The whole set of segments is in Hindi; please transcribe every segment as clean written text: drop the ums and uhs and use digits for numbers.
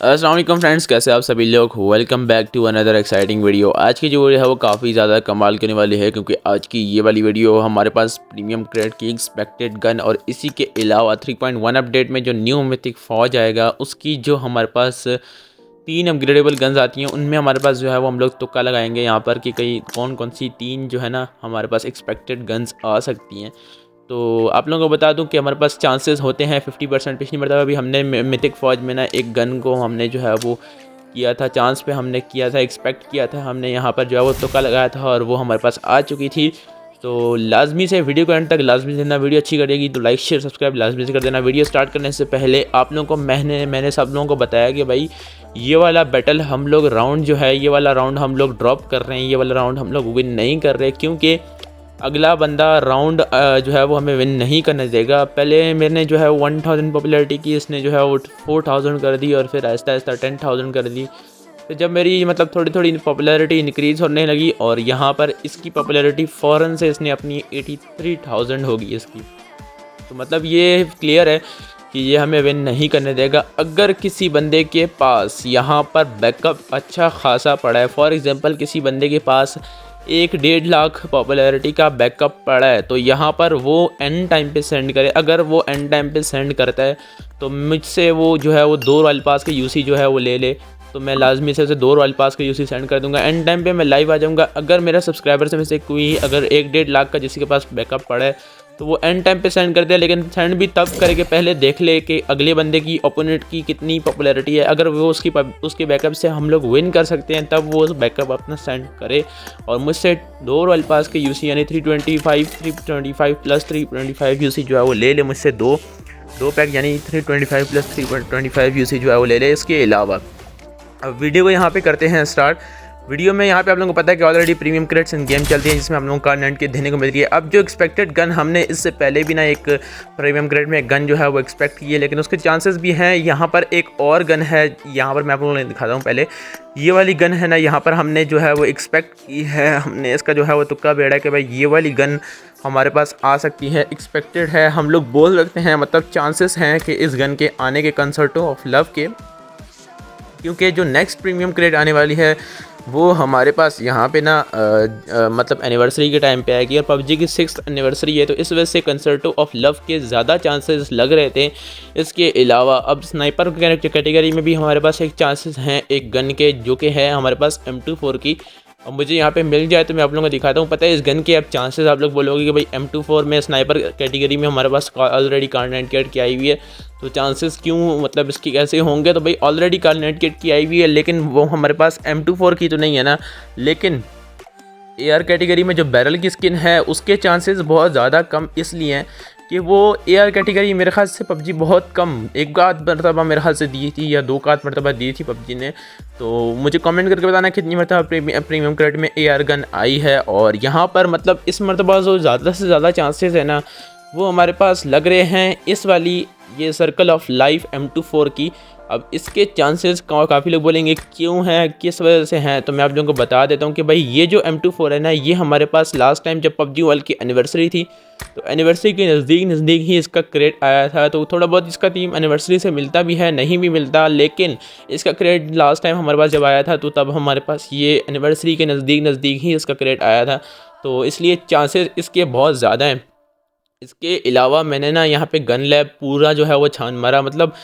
अस्सलाम वालेकुम फ्रेंड्स, कैसे आप सभी लोग। Welcome back to another exciting video. आज की जो वीडियो है वो काफ़ी ज़्यादा कमाल करने वाली है, क्योंकि आज की ये वाली वीडियो हमारे पास प्रीमियम क्रेड की एक्सपेक्टेड गन और इसी के अलावा 3.1 अपडेट में जो न्यू मिथिक फौज आएगा उसकी जो हमारे पास 3 अपग्रेडेबल गन्स आती हैं उनमें हमारे पास जो है वो हम लोग तुक्का लगाएंगे यहाँ पर कि कई कौन कौन सी 3 जो है ना हमारे पास एक्सपेक्टेड गन्स आ सकती हैं। तो आप लोगों को बता दूं कि हमारे पास चांसेस होते हैं 50%। पिछली मरतबा अभी हमने मिथिक फ़ौज में ना एक गन को हमने जो है वो किया था, चांस पे हमने किया था, एक्सपेक्ट किया था हमने, यहाँ पर जो है वो तुक्का लगाया था और वो हमारे पास आ चुकी थी। तो लाजमी से वीडियो को एंड तक लाजमी देना, वीडियो अच्छी करेगी तो लाइक शेयर सब्सक्राइब लाजमी से कर देना। वीडियो स्टार्ट करने से पहले आप लोगों को मैंने सब लोगों को बताया कि भाई ये वाला बैटल हम लोग राउंड जो है, ये वाला राउंड हम लोग ड्रॉप कर रहे हैं, ये वाला राउंड हम लोग विन नहीं कर रहे, क्योंकि अगला बंदा राउंड जो है वो हमें विन नहीं करने देगा। पहले मैंने जो है 1000 पॉपुलैरिटी की, इसने जो है वो 4000 कर दी और फिर आहिस्ता आहिस्ता 10000 कर दी। तो जब मेरी मतलब थोड़ी थोड़ी पॉपुलैरिटी इंक्रीज़ होने लगी और यहाँ पर इसकी पॉपुलैरिटी फ़ौरन से इसने अपनी 83,000 होगी इसकी। तो मतलब ये क्लियर है कि ये हमें विन नहीं करने देगा। अगर किसी बंदे के पास यहाँ पर बैकअप अच्छा खासा पड़ा है, फॉर एग्ज़ाम्पल किसी बंदे के पास 1-1.5 लाख पॉपुलैरिटी का बैकअप पड़ा है, तो यहाँ पर वो एंड टाइम पे सेंड करे। अगर वो एंड टाइम पे सेंड करता है तो मुझसे वो जो है वो 2 रॉयल पास के यूसी जो है वो ले ले, तो मैं लाजमी से उसे 2 रॉयल पास के यूसी सेंड कर दूंगा। एंड टाइम पे मैं लाइव आ जाऊंगा। अगर मेरा सब्सक्राइबर में से कोई अगर 1-1.5 लाख का जिसके पास बैकअप पड़ा है तो वो एंड टाइम पे सेंड कर दे, लेकिन सेंड भी तब करे कि पहले देख ले कि अगले बंदे की ओपोनेंट की कितनी पॉपुलैरिटी है। अगर वो उसके बैकअप से हम लोग विन कर सकते हैं तब वो उस बैकअप अपना सेंड करे। और मुझसे 2 रॉयल पास के यूसी यानी 325 प्लस 325 यूसी जो है वो ले ले मुझसे, दो पैक यानी 325 प्लस 325 यूसी जो है वो ले ले। इसके अलावा अब वीडियो को यहाँ पे करते हैं स्टार्ट। वीडियो में यहाँ पे आप लोगों को पता है कि ऑलरेडी प्रीमियम क्रेड्स इन गेम चलती है जिसमें हम लोगों का कार्ड के देने को मिल रही है। अब जो एक्सपेक्टेड गन हमने इससे पहले भी ना एक प्रीमियम क्रेड में एक गन जो है वो एक्सपेक्ट की है, लेकिन उसके चांसेस भी हैं। यहाँ पर एक और गन है, यहाँ पर मैं आप लोगों को दिखाता हूँ। पहले ये वाली गन है ना, यहाँ पर हमने जो है वो एक्सपेक्ट की है, हमने इसका जो है वो तुक्का बेड़ा कि भाई ये वाली गन हमारे पास आ सकती है, एक्सपेक्टेड है, हम लोग बोल सकते हैं, मतलब चांसेस हैं कि इस गन के आने के कंसर्टो ऑफ लव के, क्योंकि जो नेक्स्ट प्रीमियम क्रेड आने वाली है वो हमारे पास यहाँ पे ना मतलब एनिवर्सरी के टाइम पे आएगी और पबजी की 6th एनिवर्सरी है, तो इस वजह से कंसर्टो ऑफ लव के ज़्यादा चांसेस लग रहे थे। इसके अलावा अब स्नाइपर कैटेगरी में भी हमारे पास एक चांसेस हैं एक गन के, जो कि है हमारे पास M24 की। और मुझे यहाँ पे मिल जाए तो मैं आप लोगों को दिखाता हूँ। पता है इस गन के अब चांसेस, आप लोग बोलोगे कि भाई M24 में स्नाइपर कैटेगरी में हमारे पास ऑलरेडी कार 98 की आई हुई है, तो चांसेस क्यों मतलब इसकी कैसे होंगे। तो भाई ऑलरेडी कार 98 की आई हुई है, लेकिन वो हमारे पास M24 की तो नहीं है ना। लेकिन AR कैटेगरी में जो बैरल की स्किन है उसके चांसेस बहुत ज़्यादा कम इसलिए हैं कि वो AR कैटेगरी मेरे ख्याल से पबजी बहुत कम, एक आध मरतबा मेरे ख्याल से दी थी या 2 आध मरतबा दी थी पबजी ने। तो मुझे कमेंट करके बताना कितनी मरतबा प्रीमियम क्रेड में AR गन आई है। और यहाँ पर मतलब इस मरतबा जो ज़्यादा से ज़्यादा चांसेस है ना वो हमारे पास लग रहे हैं इस वाली ये सर्कल ऑफ लाइफ M24 की। अब इसके चांसेस काफ़ी लोग बोलेंगे क्यों हैं, किस वजह से हैं, तो मैं आप लोगों को बता देता हूँ कि भाई ये जो M24 है ना, ये हमारे पास लास्ट टाइम जब पबजी वर्ल्ड की एनिवर्सरी थी तो एनिवर्सरी के नज़दीक ही इसका क्रेड आया था। तो थोड़ा बहुत इसका थीम एनिवर्सरी से मिलता भी है, नहीं भी मिलता, लेकिन इसका क्रेड लास्ट टाइम हमारे पास जब आया था तो तब हमारे पास ये एनिवर्सरी के नज़दीक ही इसका क्रेड आया था, तो इसलिए चांसेस इसके बहुत ज़्यादा हैं। इसके अलावा मैंने ना यहाँ पे गन लैब पूरा जो है वो छान मारा, मतलब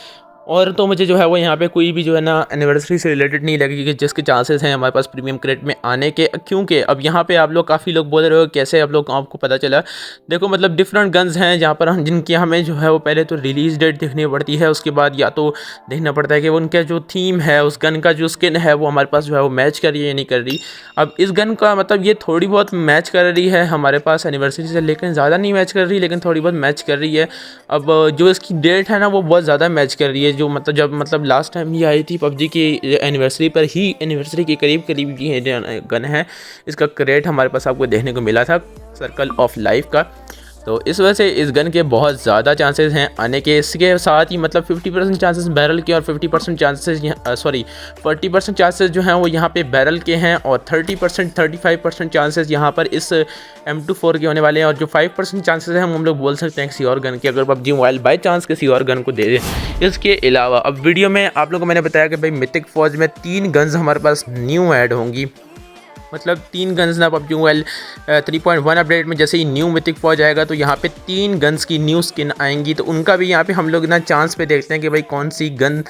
और तो मुझे जो है वो यहाँ पे कोई भी जो है ना एनिवर्सरी से रिलेटेड नहीं लगी कि जिसके चांसेस हैं हमारे पास प्रीमियम क्रेड में आने के। क्योंकि अब यहाँ पे आप लोग काफ़ी लोग बोल रहे हो कैसे आप लोग आपको पता चला। देखो मतलब डिफरेंट गन्स हैं जहाँ पर हम जिनकी हमें जो है वो पहले तो रिलीज़ डेट देखनी पड़ती है, उसके बाद या तो देखना पड़ता है कि उनका जो थीम है उस गन का जो स्किन है वो हमारे पास जो है वो मैच कर रही है या नहीं कर रही। अब इस गन का मतलब ये थोड़ी बहुत मैच कर रही है हमारे पास एनिवर्सरी से, लेकिन ज़्यादा नहीं मैच कर रही, लेकिन थोड़ी बहुत मैच कर रही है। अब जो इसकी डेट है ना वो बहुत ज़्यादा मैच कर रही है, जो मतलब जब लास्ट टाइम ये आई थी पबजी की एनिवर्सरी पर ही, एनिवर्सरी के करीब की गन है। इसका क्रेड हमारे पास आपको देखने को मिला था सर्कल ऑफ लाइफ का। तो इस वजह से इस गन के बहुत ज़्यादा चांसेस हैं आने के। इसके साथ ही मतलब 50% चांसेस बैरल के और 50% चांसेस 40% चांसेस जो हैं वो यहाँ पे बैरल के हैं और 35% चांसेस यहाँ पर इस M24 के होने वाले हैं। और जो 5% चांसेस हैं हम लोग बोल सकते हैं किसी और गन के, अगर PUBG मोबाइल बाई चांस किसी और गन को दे दे। इसके अलावा अब वीडियो में आप लोगों को मैंने बताया कि भाई मिथिक फौज में 3 गन्स हमारे पास न्यू ऐड होंगी, मतलब 3 गन्स ना PUBG मोबाइल 3.1 अपडेट में जैसे ही न्यू मिथिक फौज आएगा तो यहाँ पे 3 गन्स की न्यू स्किन आएंगी। तो उनका भी यहाँ पे हम लोग ना चांस पे देखते हैं कि भाई कौन सी गन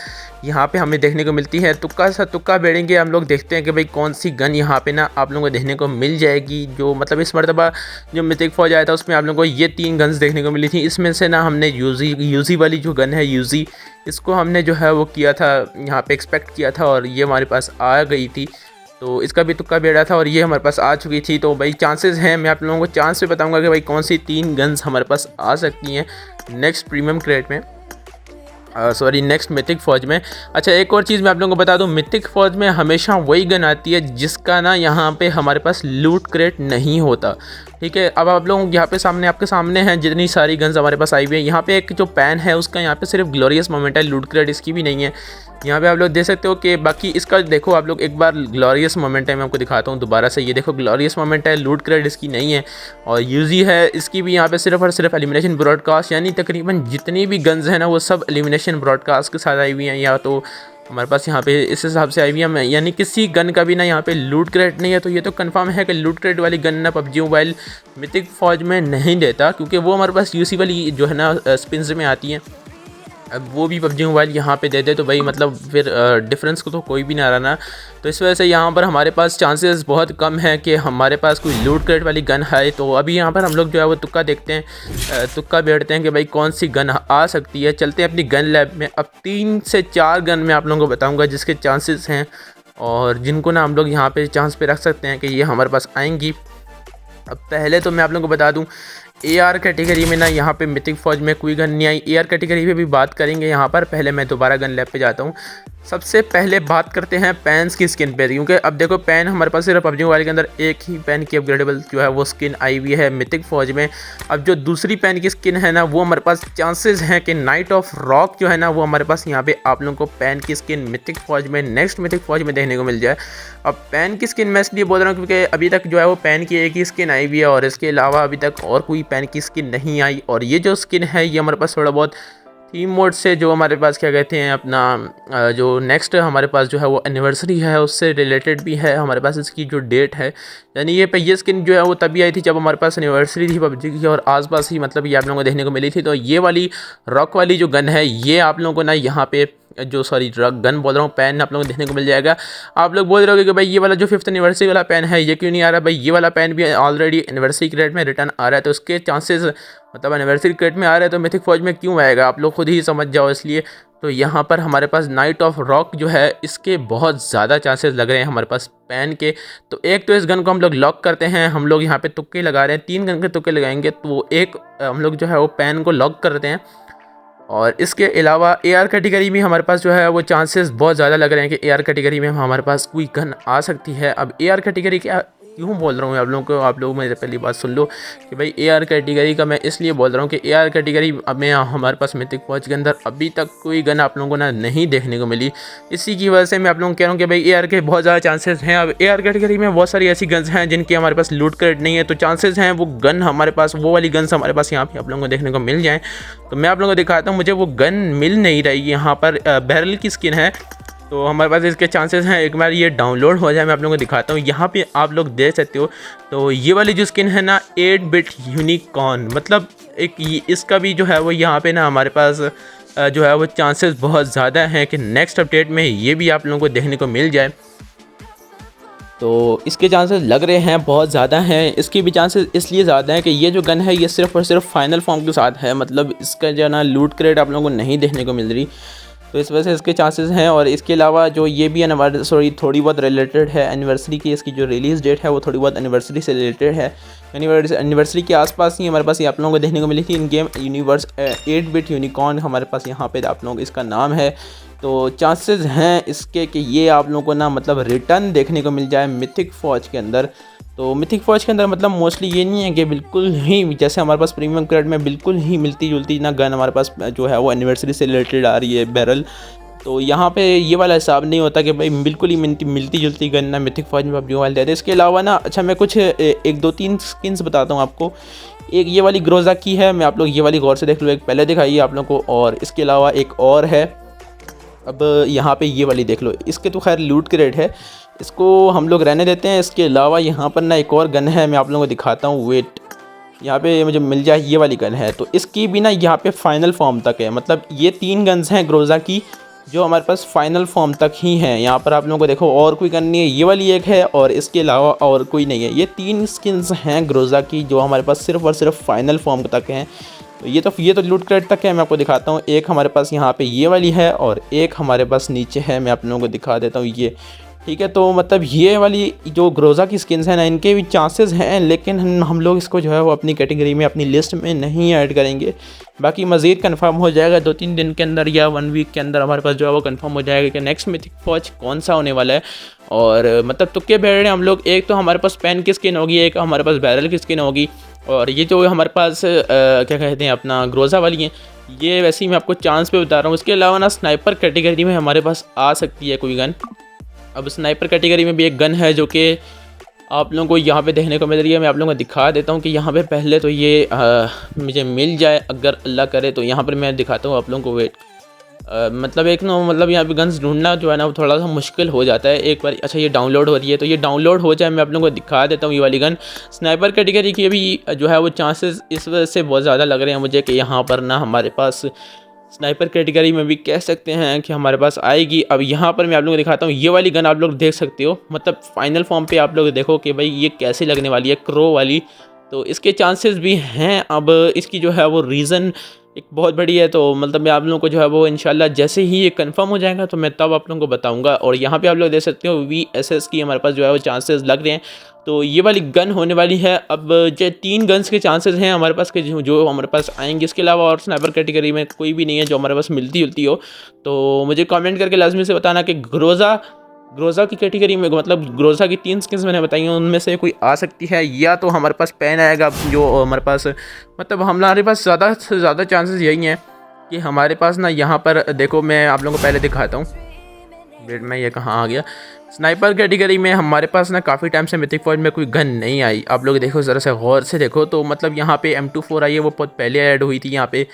यहाँ पे हमें देखने को मिलती है। तुक्का बेड़ेंगे हम लोग, देखते हैं कि भाई कौन सी गन यहाँ पे ना आप लोगों को देखने को मिल जाएगी। जो मतलब इस मरतबा जो मिथिक फौज आया था उसमें आप लोगों को ये 3 गन्स देखने को मिली थी। इसमें से ना हमने यूजी वाली जो गन है यूजी, इसको हमने जो है वो किया था यहाँ पे एक्सपेक्ट किया था और ये हमारे पास आ गई थी। तो इसका भी तुक्का बेड़ा था और ये हमारे पास आ चुकी थी। तो भाई चांसेस हैं, मैं आप लोगों को चांस पे बताऊंगा कि भाई कौन सी 3 गन्स हमारे पास आ सकती हैं नेक्स्ट प्रीमियम क्रेट में, नेक्स्ट मिथिक फौज में। अच्छा एक और चीज़ मैं आप लोगों को बता दूं, मिथिक फौज में हमेशा वही गन आती है जिसका ना यहाँ पे हमारे पास लूट क्रेट नहीं होता, ठीक है। अब आप लोग यहाँ पे आपके सामने हैं जितनी सारी गन्स हमारे पास आई हुई है। यहाँ पे एक जो पैन है उसका यहाँ पे सिर्फ ग्लोरियस मोमेंट है, लूट क्रेट इसकी भी नहीं है। यहाँ पे आप लोग देख सकते हो कि बाकी इसका देखो आप लोग एक बार ग्लोरियस मोमेंट है, मैं आपको दिखाता हूँ दोबारा से। ये देखो ग्लोरियस मोमेंट है, लूट क्रेट इसकी नहीं है। और यूजी है, इसकी भी यहाँ पे सिर्फ और सिर्फ एलिमिनेशन ब्रॉडकास्ट, यानी तकरीबन जितनी भी गन्स हैं ना वो सब एलिमिनेशन ब्रॉडकास्ट के साथ आई हुई हैं या तो हमारे पास यहाँ पे इस हिसाब से आई हुई है। यानी किसी गन का भी ना यहाँ पे लूट क्रेट नहीं है। तो ये तो कंफर्म है कि लूट क्रेट वाली गन ना PUBG मोबाइल मिथिक फौज में नहीं देता, क्योंकि वो हमारे पास यूसी वाली जो है ना स्पिन्स में आती हैं। अब वो भी PUBG मोबाइल यहाँ पे दे दे तो भाई मतलब फिर डिफरेंस को तो कोई भी ना रहा ना। तो इस वजह से यहाँ पर हमारे पास चांसेस बहुत कम है कि हमारे पास कोई लूट क्रेट वाली गन है। तो अभी यहाँ पर हम लोग जो है वो तुक्का देखते हैं, तुक्का बैठते हैं कि भाई कौन सी गन आ सकती है। चलते हैं अपनी गन लैब में। अब 3 से 4 गन मैं आप लोगों को बताऊँगा जिसके चांसेस हैं और जिनको ना हम लोग यहाँ पे चांस पे रख सकते हैं कि ये हमारे पास आएंगी। अब पहले तो मैं आप लोगों को बता दूं AR कैटेगरी में ना यहाँ पे मिथिक फौज में कोई गन नहीं आई। AR कैटेगरी पे भी बात करेंगे यहाँ पर। पहले मैं दोबारा गन लैब पे जाता हूँ। सबसे पहले बात करते हैं पैन्स की स्किन पे, क्योंकि अब देखो पैन हमारे पास सिर्फ PUBG मोबाइल के अंदर एक ही पैन की अपग्रेडेबल जो है वो स्किन आई हुई है मिथिक फौज में। अब जो दूसरी पैन की स्किन है ना वो हमारे पास चांसेस हैं कि नाइट ऑफ रॉक जो है ना वो हमारे पास यहाँ पे आप लोगों को पैन की स्किन मिथिक फौज में नेक्स्ट मिथिक फौज में देखने को मिल जाए। अब पैन की स्किन मैं इसलिए बोल रहा हूँ क्योंकि अभी तक जो है वो पैन की एक ही स्किन आई हुई है और इसके अलावा अभी तक और कोई पैन की स्किन नहीं आई। और ये जो स्किन है ये हमारे पास थोड़ा बहुत थीम मोड से जो हमारे पास क्या कहते हैं अपना जो नेक्स्ट हमारे पास जो है वो एनिवर्सरी है उससे रिलेटेड भी है। हमारे पास इसकी जो डेट है, यानी ये स्किन जो है वो तभी आई थी जब हमारे पास एनिवर्सरी थी PUBG की और आसपास ही मतलब ये आप लोगों को देखने को मिली थी। तो ये वाली रॉक वाली जो गन है ये आप लोगों को ना यहाँ पे जो गन बोल रहा हूँ पैन आप लोगों को देखने को मिल जाएगा। आप लोग बोल रहे होगे कि भाई ये वाला जो 5th एनिवर्सरी वाला पैन है ये क्यों नहीं आ रहा। भाई ये वाला पैन भी ऑलरेडी एनिवर्सरी क्रेट में रिटर्न आ रहा है, तो उसके चांसेस मतलब एनिवर्सरी क्रेट में आ रहा है तो मिथिक फौज में क्यों आएगा आप लोग खुद ही समझ जाओ। इसलिए तो यहाँ पर हमारे पास नाइट ऑफ रॉक जो है इसके बहुत ज़्यादा चांसेस लग रहे हैं हमारे पास पैन के। तो एक तो इस गन को हम लोग लॉक करते हैं, हम लोग यहाँ पे तुक्के लगा रहे हैं, 3 गन के तुक्के लगाएंगे तो एक हम लोग जो है वो पैन को लॉक करते हैं। और इसके अलावा AR कैटेगरी में हमारे पास जो है वो चांसेस बहुत ज़्यादा लग रहे हैं कि AR कैटेगरी में हमारे पास कोई गन आ सकती है। अब AR कैटेगरी क्या क्यों बोल रहा हूँ आप लोगों को, आप लोग मेरे पहली बात सुन लो कि भाई AR कैटेगरी का मैं इसलिए बोल रहा हूँ कि AR कैटेगरी में हमारे पास मिथिक फौज के अंदर अभी तक कोई गन आप लोगों को ना नहीं देखने को मिली। इसी की वजह से मैं आप लोगों को कह रहा हूँ कि भाई AR के बहुत ज़्यादा चांसेस हैं। अब AR कैटेगरी में बहुत सारी ऐसी गन्स हैं जिनकी हमारे पास लूट क्रेट नहीं है, तो चांसेस हैं वो गन हमारे पास वो वाली गन्स हमारे पास यहाँ पे आप लोगों को देखने को मिल जाएँ। तो मैं आप लोगों को दिखाता हूँ, मुझे वो गन मिल नहीं रही। यहाँ पर बैरल की स्किन है तो हमारे पास इसके चांसेस हैं एक बार ये डाउनलोड हो जाए। मैं आप लोगों को दिखाता हूँ, यहाँ पे आप लोग देख सकते हो। तो ये वाली जो स्किन है ना 8 बिट यूनिकॉर्न, मतलब एक इसका भी जो है वो यहाँ पे ना हमारे पास जो है वो चांसेस बहुत ज़्यादा हैं कि नेक्स्ट अपडेट में ये भी आप लोगों को देखने को मिल जाए। तो इसके चांसेस लग रहे हैं बहुत ज़्यादा हैं। इसके भी चांसेस इसलिए ज़्यादा हैं कि ये जो गन है ये सिर्फ और सिर्फ फाइनल फॉर्म के साथ है, मतलब इसका जो है ना लूट क्रेट आप लोगों को नहीं देखने को मिल रही। तो इस वजह से इसके चांसेस हैं। और इसके अलावा जो ये भी थोड़ी बहुत रिलेटेड है एनिवर्सरी की, इसकी जो रिलीज़ डेट है वो थोड़ी बहुत एनिवर्सरी से रिलेटेड है। एनिवर्सरी के आसपास ही हमारे पास ये आप लोगों को देखने को मिली थी इन गेम यूनिवर्स 8 बिट यूनिकॉर्न हमारे पास यहाँ पे आप लोगों को इसका नाम है। तो चांसेस हैं इसके कि ये आप लोगों को ना मतलब रिटर्न देखने को मिल जाए मिथिक फौज के अंदर। तो मिथिक फौज के अंदर मतलब मोस्टली ये नहीं है कि बिल्कुल ही जैसे हमारे पास प्रीमियम क्रेड में बिल्कुल ही मिलती जुलती ना गन हमारे पास जो है वो एनिवर्सरी से रिलेटेड आ रही है बैरल। तो यहाँ पे ये वाला हिसाब नहीं होता कि भाई बिल्कुल ही मिलती जुलती गन ना मिथिक फौज में पबजी मोबाइल दे रहे। इसके अलावा ना अच्छा मैं कुछ 1-2-3 स्किन्स बताता हूँ आपको। एक ये वाली ग्रोजा की है, मैं आप लोग ये वाली गौर से देख लो, एक पहले दिखाई है आप लोग को, और इसके अलावा एक और है। अब यहाँ पे ये वाली देख लो, इसके तो खैर लूट क्रेट है, इसको हम लोग रहने देते हैं। इसके अलावा यहाँ पर ना एक और गन है, मैं आप लोगों को दिखाता हूँ, वेट यहाँ पे मुझे मिल जाए, ये वाली गन है। तो इसकी भी ना यहाँ पे फाइनल फॉर्म तक है, मतलब ये 3 गन्स हैं ग्रोजा की जो हमारे पास फाइनल फॉर्म तक ही हैं। यहाँ पर आप लोगों को देखो और कोई गन नहीं है, ये वाली एक है और इसके अलावा और कोई नहीं है। ये 3 स्किन्स हैं ग्रोजा की जो हमारे पास सिर्फ और सिर्फ फाइनल फॉर्म तक हैं। तो ये तो लूट क्रेट तक है, मैं आपको दिखाता हूँ। एक हमारे पास यहाँ पे ये वाली है और एक हमारे पास नीचे है, मैं आप लोगों को दिखा देता हूँ ये, ठीक है। तो मतलब ये वाली जो ग्रोजा की स्किन्स हैं ना, इनके भी चांसेस हैं, लेकिन हम लोग इसको जो है वो अपनी कैटेगरी में अपनी लिस्ट में नहीं ऐड करेंगे। बाकी मज़ीद कंफर्म हो जाएगा 2-3 दिन के अंदर या 1 वीक के अंदर हमारे पास जो है वो कंफर्म हो जाएगा कि नेक्स्ट मिथिक फौज कौन सा होने वाला है। और मतलब तुक्के बैठ रहे हैं हम लोग, एक तो हमारे पास पेन की स्किन होगी, एक हमारे पास बैरल की स्किन होगी, और ये जो हमारे पास क्या कहते हैं अपना ग्रोजा वाली हैं, ये वैसे ही मैं आपको चांस पे बता रहा हूँ। इसके अलावा ना स्नाइपर कैटेगरी में हमारे पास आ सकती है कोई गन। अब स्नाइपर कैटेगरी में भी एक गन है जो कि आप लोगों को यहाँ पे देखने को मिल रही है, मैं आप लोगों को दिखा देता हूँ कि यहाँ पे पहले तो ये मुझे मिल जाए अगर अल्लाह करे, तो यहाँ पर मैं दिखाता हूँ आप लोगों को। वेट मतलब एक ना मतलब यहाँ पे गन्स ढूंढना जो है ना वो थोड़ा सा मुश्किल हो जाता है एक बार। अच्छा ये डाउनलोड हो रही है, तो ये डाउनलोड हो जाए मैं आप लोगों को दिखा देता हूँ। ये वाली गन स्नाइपर कैटेगरी की भी जो है वो चांसेस इस वजह से बहुत ज़्यादा लग रहे हैं मुझे कि यहाँ पर ना हमारे पास स्नाइपर कैटेगरी में भी कह सकते हैं कि हमारे पास आएगी। अब यहाँ पर मैं आप लोगों को दिखाता हूँ, ये वाली गन आप लोग देख सकते हो, मतलब फाइनल फॉर्म पे आप लोग देखो कि भाई ये कैसे लगने वाली है, क्रो वाली। तो इसके चांसेस भी हैं। अब इसकी जो है वो रीज़न एक बहुत बड़ी है, तो मतलब मैं आप लोगों को जो है वो इंशाल्लाह जैसे ही ये कंफर्म हो जाएगा तो मैं तब आप लोगों को बताऊंगा। और यहाँ पे आप लोग देख सकते हो VSS की हमारे पास जो है वो चांसेस लग रहे हैं, तो ये वाली गन होने वाली है। अब जो 3 गन्स के चांसेस हैं हमारे पास के जो हमारे पास आएंगे, इसके अलावा और स्नाइपर कैटेगरी में कोई भी नहीं है जो हमारे पास मिलती जुलती हो। तो मुझे कमेंट करके लाजमी से बताना कि ग्रोजा की कैटेगरी में, मतलब ग्रोजा की 3 स्किन्स मैंने बताई हैं उनमें से कोई आ सकती है, या तो हमारे पास पेन आएगा जो हमारे पास, मतलब हमारे पास ज़्यादा से ज़्यादा चांसेस यही हैं कि हमारे पास ना यहाँ पर देखो, मैं आप लोगों को पहले दिखाता हूँ। वेट में ये कहाँ आ गया, स्नाइपर कैटेगरी में हमारे पास ना काफ़ी टाइम से मिथिक फौज में कोई गन नहीं आई। आप लोग देखो ज़रा से गौर से देखो, तो मतलब यहाँ पे M24 आई है, वो बहुत पहले ऐड हुई थी यहाँ पे,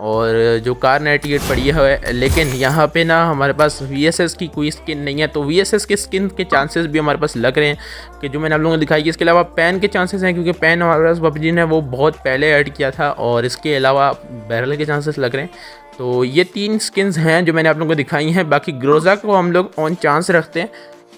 और जो कार 98 पड़ी है, लेकिन यहाँ पे ना हमारे पास VSS की कोई स्किन नहीं है। तो VSS के स्किन के चांसेस भी हमारे पास लग रहे हैं कि जो मैंने आप लोगों को दिखाई। इसके अलावा पैन के चांसेस हैं क्योंकि पैन हमारे पास पबजी ने वो बहुत पहले ऐड किया था, और इसके अलावा बैरल के चांसेस लग रहे हैं। तो ये 3 स्किन्स हैं जो मैंने आप लोगों को दिखाई हैं। बाकी ग्रोजा को हम लोग ऑन चांस रखते हैं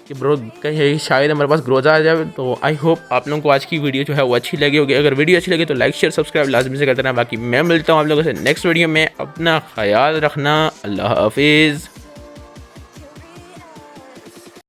कि कहीं शायद हमारे पास ग्रोजा आ जाए। तो आई होप आप लोगों को आज की वीडियो जो है वो अच्छी लगी होगी। अगर वीडियो अच्छी लगी तो लाइक शेयर सब्सक्राइब लाजमी से करते रहना। बाकी मैं मिलता हूँ आप लोगों से नेक्स्ट वीडियो में। अपना ख्याल रखना, अल्लाह हाफिज़।